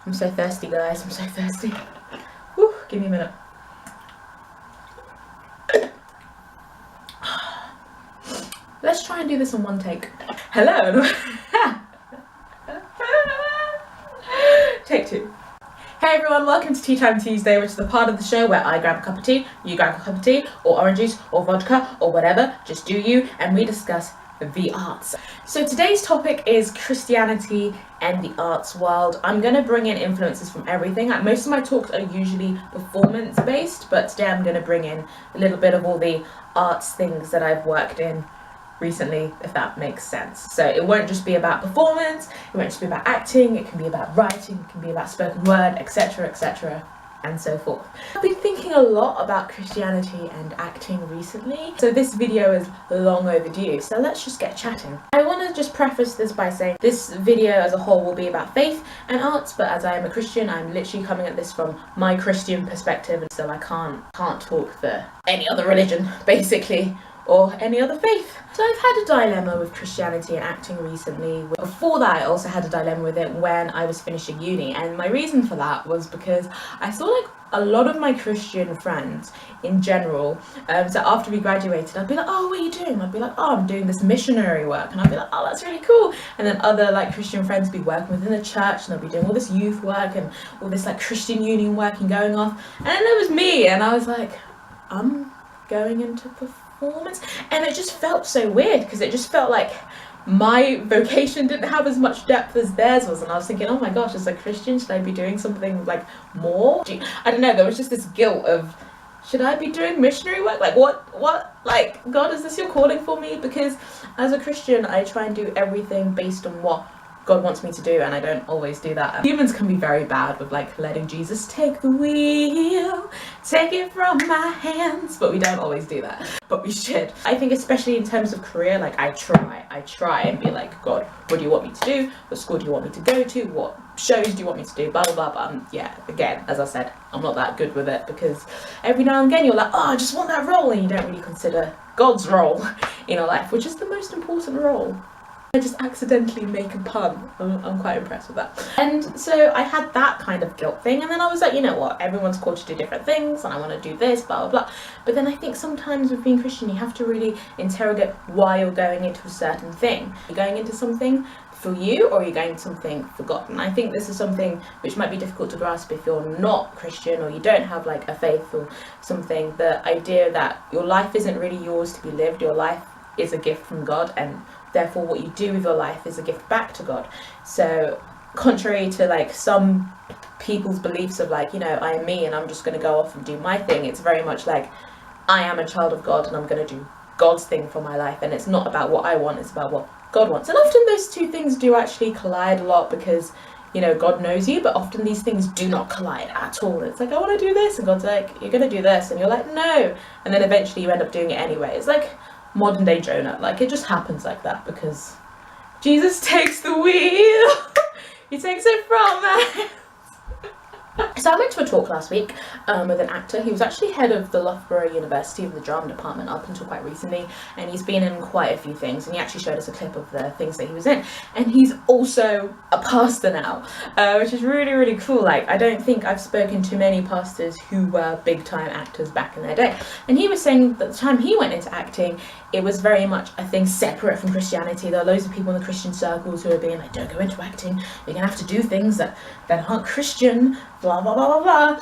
I'm so thirsty, guys. I'm so thirsty. Whew, give me a minute. Let's try and do this in one take. Hello. Take two. Hey everyone, welcome to Tea Time Tuesday, which is the part of the show where I grab a cup of tea, you grab a cup of tea, or orange juice, or vodka, or whatever, just do you, and we discuss the arts. So today's topic is Christianity and the arts world. I'm going to bring in influences from everything. Most of my talks are usually performance based, but today I'm going to bring in a little bit of all the arts things that I've worked in recently, if that makes sense. So it won't just be about performance, it won't just be about acting, it can be about writing, it can be about spoken word, etc., and so forth. I've been thinking a lot about Christianity and acting recently, so this video is long overdue, so let's just get chatting. I want to just preface this by saying this video as a whole will be about faith and arts, but as I am a Christian, I'm literally coming at this from my Christian perspective, so I can't talk for any other religion, basically, or any other faith. So I've had a dilemma with Christianity and acting recently. Before that, I also had a dilemma with it when I was finishing uni, and my reason for that was because I saw like a lot of my Christian friends in general, so after we graduated, I'd be like, oh, what are you doing? I'd be like, oh, I'm doing this missionary work, and I'd be like, oh, that's really cool. And then other like Christian friends would be working within the church, and they'll be doing all this youth work and all this like Christian union work and going off, and then there was me, and I was like, I'm going into performance, and it just felt so weird because it just felt like my vocation didn't have as much depth as theirs was, and I was thinking, oh my gosh, as a Christian, should I be doing something like more? I don't know, there was just this guilt of, should I be doing missionary work? Like what, like, God, is this your calling for me? Because as a Christian, I try and do everything based on what God wants me to do, and I don't always do that. Humans can be very bad with like letting Jesus take the wheel, take it from my hands, but we don't always do that, but we should. I think especially in terms of career, like I try and be like, God, what do you want me to do? What school do you want me to go to? What shows do you want me to do? Blah blah blah. But yeah, again, as I said, I'm not that good with it, because every now and again you're like, oh, I just want that role, and you don't really consider God's role in your life, which is the most important role. I just accidentally make a pun. I'm quite impressed with that. And so I had that kind of guilt thing, and then I was like, you know what, everyone's called to do different things, and I want to do this, blah blah blah. But then I think sometimes with being Christian, you have to really interrogate why you're going into a certain thing. You're going into something for you, or you're going into something for God. And I think this is something which might be difficult to grasp if you're not Christian, or you don't have like a faith or something. The idea that your life isn't really yours to be lived, your life is a gift from God, and therefore what you do with your life is a gift back to God. So contrary to like some people's beliefs of like, you know, I am me and I'm just going to go off and do my thing, it's very much like I am a child of God and I'm going to do God's thing for my life, and it's not about what I want, it's about what God wants. And often those two things do actually collide a lot, because, you know, God knows you, but often these things do not collide at all. It's like, I want to do this, and God's like, you're going to do this, and you're like, no, and then eventually you end up doing it anyway. It's like modern day Jonah, like it just happens like that because Jesus takes the wheel. He takes it from us. So I went to a talk last week with an actor. He was actually head of the Loughborough University of the drama department up until quite recently, and he's been in quite a few things, and he actually showed us a clip of the things that he was in. And he's also a pastor now, which is really, really cool. Like, I don't think I've spoken to many pastors who were big time actors back in their day, and he was saying that the time he went into acting, it was very much a thing separate from Christianity. There are loads of people in the Christian circles who are being like, don't go into acting, you're gonna have to do things that aren't Christian, blah blah blah blah blah.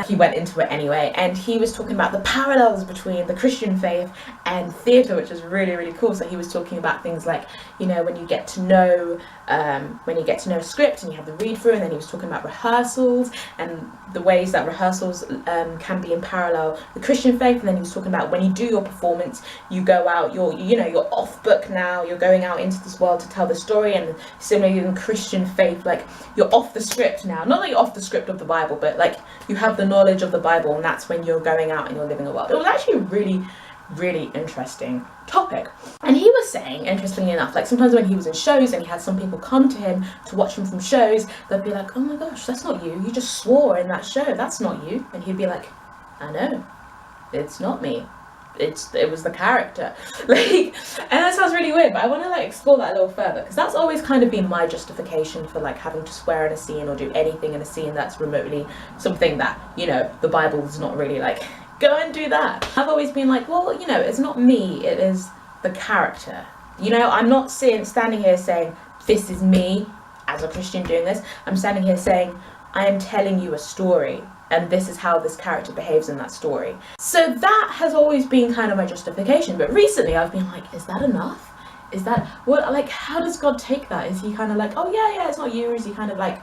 He went into it anyway, and he was talking about the parallels between the Christian faith and theatre, which is really, really cool. So he was talking about things like, you know, when you get to know a script and you have the read through, and then he was talking about rehearsals and the ways that rehearsals can be in parallel with Christian faith. And then he was talking about when you do your performance, you go out, you're off book now, you're going out into this world to tell the story. And similarly in Christian faith, like you're off the script now, not like you're off the script of the Bible, but like you have the knowledge of the Bible, and that's when you're going out and you're living a world. It was actually a really, really interesting topic. And he was saying, interestingly enough, like sometimes when he was in shows and he had some people come to him to watch him from shows, they'd be like, oh my gosh, that's not you just swore in that show, that's not you. And he'd be like, I know, it's not me, it was the character. Like, and that sounds really weird, but I want to like explore that a little further, because that's always kind of been my justification for like having to swear in a scene or do anything in a scene that's remotely something that, you know, the Bible's not really like, go and do that. I've always been like, well, you know, it's not me, it is the character. You know, I'm not standing here saying this is me as a Christian doing this. I'm standing here saying I am telling you a story, and this is how this character behaves in that story. So that has always been kind of my justification. But recently I've been like, is that enough? Is that what, like, how does God take that? Is he kind of like, oh yeah, it's not you? Or is he kind of like,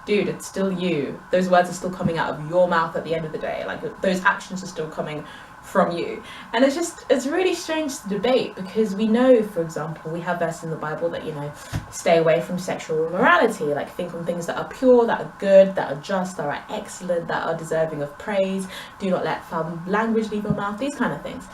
dude, it's still you. Those words are still coming out of your mouth at the end of the day. Like, those actions are still coming from you. And it's really strange to debate, because we know, for example, we have verses in the Bible that, you know, stay away from sexual immorality, like think on things that are pure, that are good, that are just, that are excellent, that are deserving of praise, do not let foul language leave your mouth, these kind of things.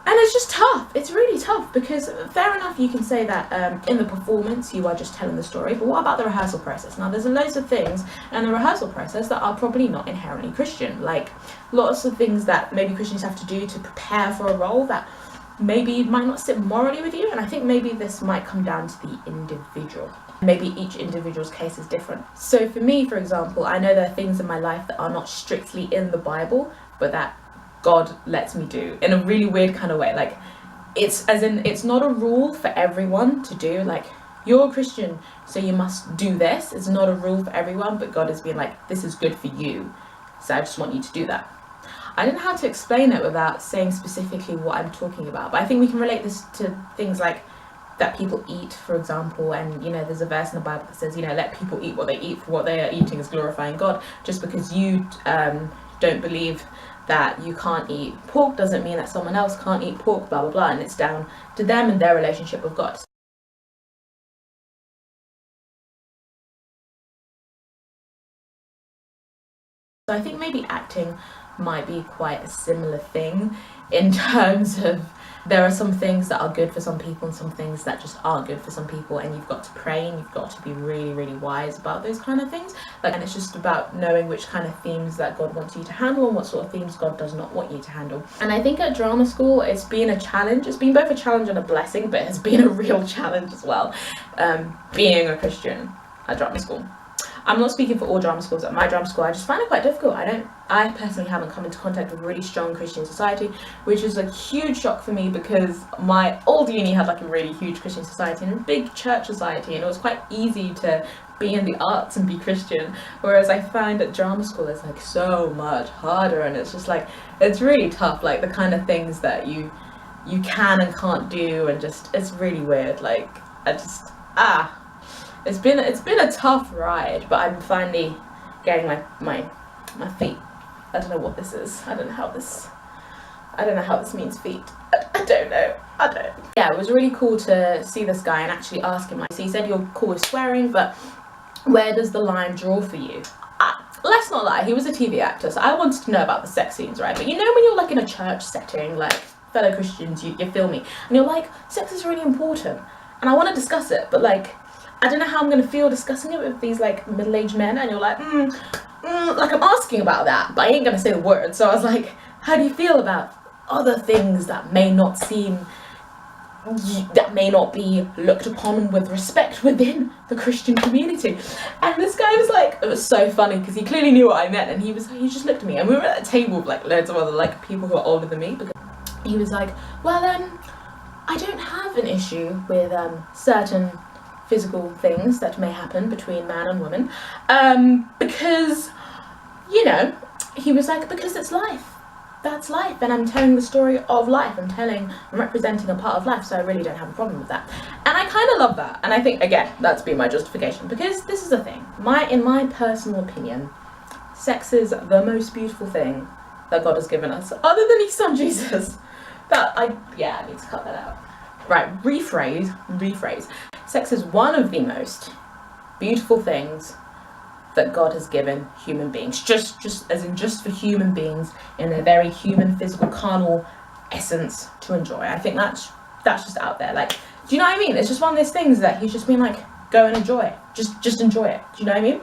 And it's just tough. It's really tough, because fair enough, you can say that in the performance you are just telling the story, but what about the rehearsal process? Now, there's loads of things in the rehearsal process that are probably not inherently Christian, like lots of things that maybe Christians have to do to prepare for a role that maybe might not sit morally with you. And I think maybe this might come down to the individual. Maybe each individual's case is different. So for me, for example, I know there are things in my life that are not strictly in the Bible, but that God lets me do in a really weird kind of way. Like, it's as in, it's not a rule for everyone to do. Like, you're a Christian, so you must do this. It's not a rule for everyone, but God has been like, this is good for you, so I just want you to do that. I don't know how to explain it without saying specifically what I'm talking about, but I think we can relate this to things like that people eat, for example, and, you know, there's a verse in the Bible that says, you know, let people eat what they eat, for what they are eating is glorifying God. Just because you don't believe that you can't eat pork doesn't mean that someone else can't eat pork, blah blah blah, and it's down to them and their relationship with God. So I think maybe acting might be quite a similar thing, in terms of there are some things that are good for some people and some things that just aren't good for some people, and you've got to pray and you've got to be really, really wise about those kind of things. Like, and it's just about knowing which kind of themes that God wants you to handle and what sort of themes God does not want you to handle. And I think at drama school it's been a challenge. It's been both a challenge and a blessing, but it's been a real challenge as well, being a Christian at drama school. I'm not speaking for all drama schools. At my drama school, I just find it quite difficult. I personally haven't come into contact with a really strong Christian society, which is a huge shock for me, because my old uni had like a really huge Christian society and a big church society, and it was quite easy to be in the arts and be Christian, whereas I find at drama school it's like so much harder, and it's just like, it's really tough, like the kind of things that you can and can't do, and just, it's really weird. Like, It's been a tough ride, but I'm finally getting my feet. I don't know what this is. I don't know how this means feet. I don't know. Yeah, it was really cool to see this guy and actually ask him, like, so he said you're cool with swearing, but where does the line draw for you? Let's not lie, he was a TV actor, so I wanted to know about the sex scenes, right? But you know when you're like in a church setting, like fellow Christians, you feel me, and you're like, sex is really important, and I want to discuss it, but like, I don't know how I'm going to feel discussing it with these like middle-aged men, and you're like, like I'm asking about that, but I ain't going to say the word. So I was like, how do you feel about other things that may not be looked upon with respect within the Christian community? And this guy was like, it was so funny, because he clearly knew what I meant, and he just looked at me, and we were at a table with like loads of other like people who are older than me, because he was like, well, I don't have an issue with certain physical things that may happen between man and woman, because, you know, he was like, because it's life, that's life, and I'm telling the story of life, I'm representing a part of life, so I really don't have a problem with that. And I kind of love that, and I think, again, that's been my justification, because this is the thing, in my personal opinion, sex is the most beautiful thing that God has given us, other than his son Jesus. I need to cut that out. Right, rephrase. Sex is one of the most beautiful things that God has given human beings, just for human beings in their very human, physical, carnal essence to enjoy. I think that's just out there. Like, do you know what I mean? It's just one of those things that he's just been like, go and enjoy it. Just enjoy it. Do you know what I mean?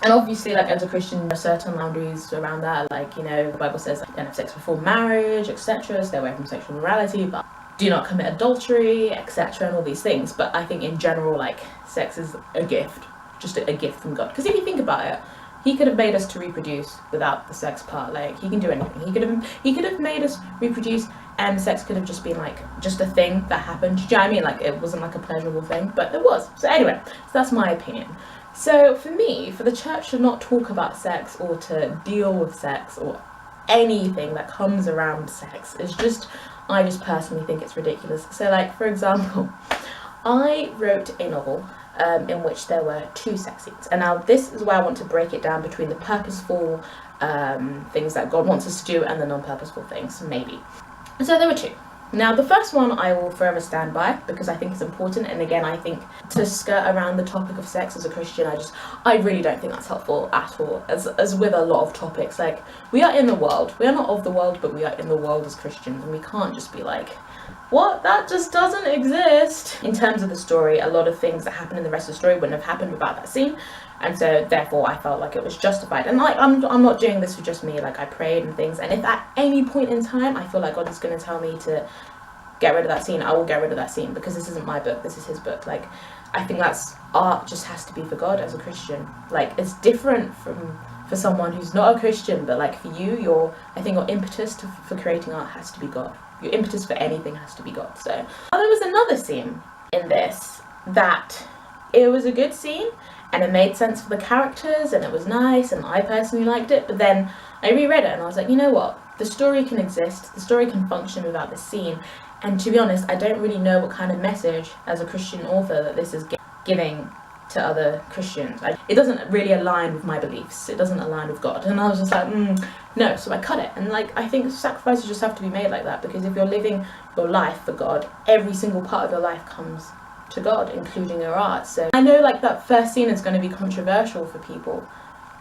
And obviously, like, as a Christian, there are certain boundaries around that. Like, you know, the Bible says, like, don't have sex before marriage, etc. Stay away from sexual morality, but do not commit adultery, etc. and all these things. But I think in general, like, sex is a gift, just a gift from God. Because if you think about it, he could have made us to reproduce without the sex part. Like, he can do anything. He could have made us reproduce, and sex could have just been like just a thing that happened. Do you know what I mean? Like, it wasn't like a pleasurable thing, but it was. So anyway, so that's my opinion. So for me, for the church to not talk about sex or to deal with sex or anything that comes around sex is just, I just personally think it's ridiculous. So, like, for example, I wrote a novel in which there were 2 sex scenes. And now this is where I want to break it down between the purposeful things that God wants us to do and the non-purposeful things, maybe. So there were 2. Now, the first one I will forever stand by because I think it's important, and again, I think to skirt around the topic of sex as a Christian, I really don't think that's helpful at all, as with a lot of topics. Like, we are in the world, we are not of the world, but we are in the world as Christians, and we can't just be like, what? That just doesn't exist. In terms of the story, a lot of things that happen in the rest of the story wouldn't have happened without that scene, and so therefore I felt like it was justified. And like, I'm not doing this for just me. Like, I prayed and things, and if at any point in time I feel like God is going to tell me to get rid of that scene, I will get rid of that scene, because this isn't my book, this is his book. Like, I think that's art just has to be for God as a Christian. Like, it's different for someone who's not a Christian, but like for you, I think your impetus for creating art has to be God. Your impetus for anything has to be God. So there was another scene in this that it was a good scene and it made sense for the characters and it was nice and I personally liked it, but then I reread it and I was like, you know what, the story can exist, the story can function without this scene. And to be honest, I don't really know what kind of message as a Christian author that this is giving to other Christians. It doesn't really align with my beliefs. It doesn't align with God. And I was just like, no. So I cut it. And like, I think sacrifices just have to be made like that, because if you're living your life for God, every single part of your life comes to God, including your art. So I know like that first scene is going to be controversial for people,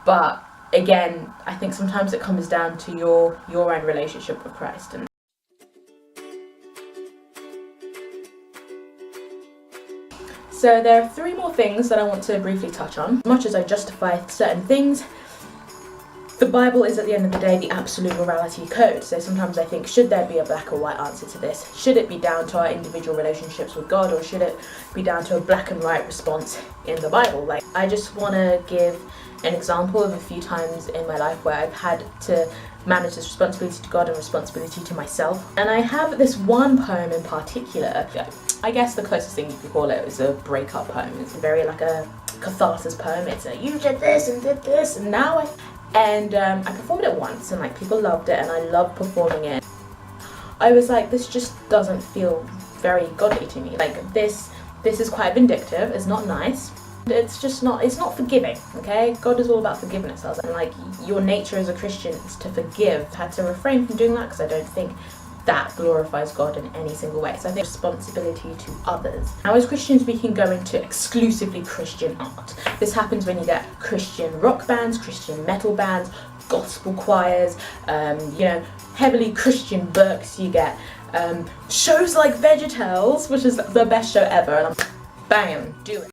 but again, I think sometimes it comes down to your own relationship with Christ. And so there are 3 more things that I want to briefly touch on. As much as I justify certain things, the Bible is at the end of the day the absolute morality code. So sometimes I think, should there be a black or white answer to this? Should it be down to our individual relationships with God, or should it be down to a black and white response in the Bible? Like, I just want to give an example of a few times in my life where I've had to manage this responsibility to God and responsibility to myself. And I have this one poem in particular. I guess the closest thing you could call it is a breakup poem. It's very like a catharsis poem. It's a, you did this and now I performed it once and like people loved it and I loved performing it. I was like, this just doesn't feel very godly to me. Like, this is quite vindictive, it's not nice. It's just not, it's not forgiving, okay? God is all about forgiveness. I was like, your nature as a Christian is to forgive. I had to refrain from doing that because I don't think that glorifies God in any single way. So I think responsibility to others. Now, as Christians, we can go into exclusively Christian art. This happens when you get Christian rock bands, Christian metal bands, gospel choirs, you know, heavily Christian books. You get shows like VeggieTales, which is the best show ever, and I'm bam, do it.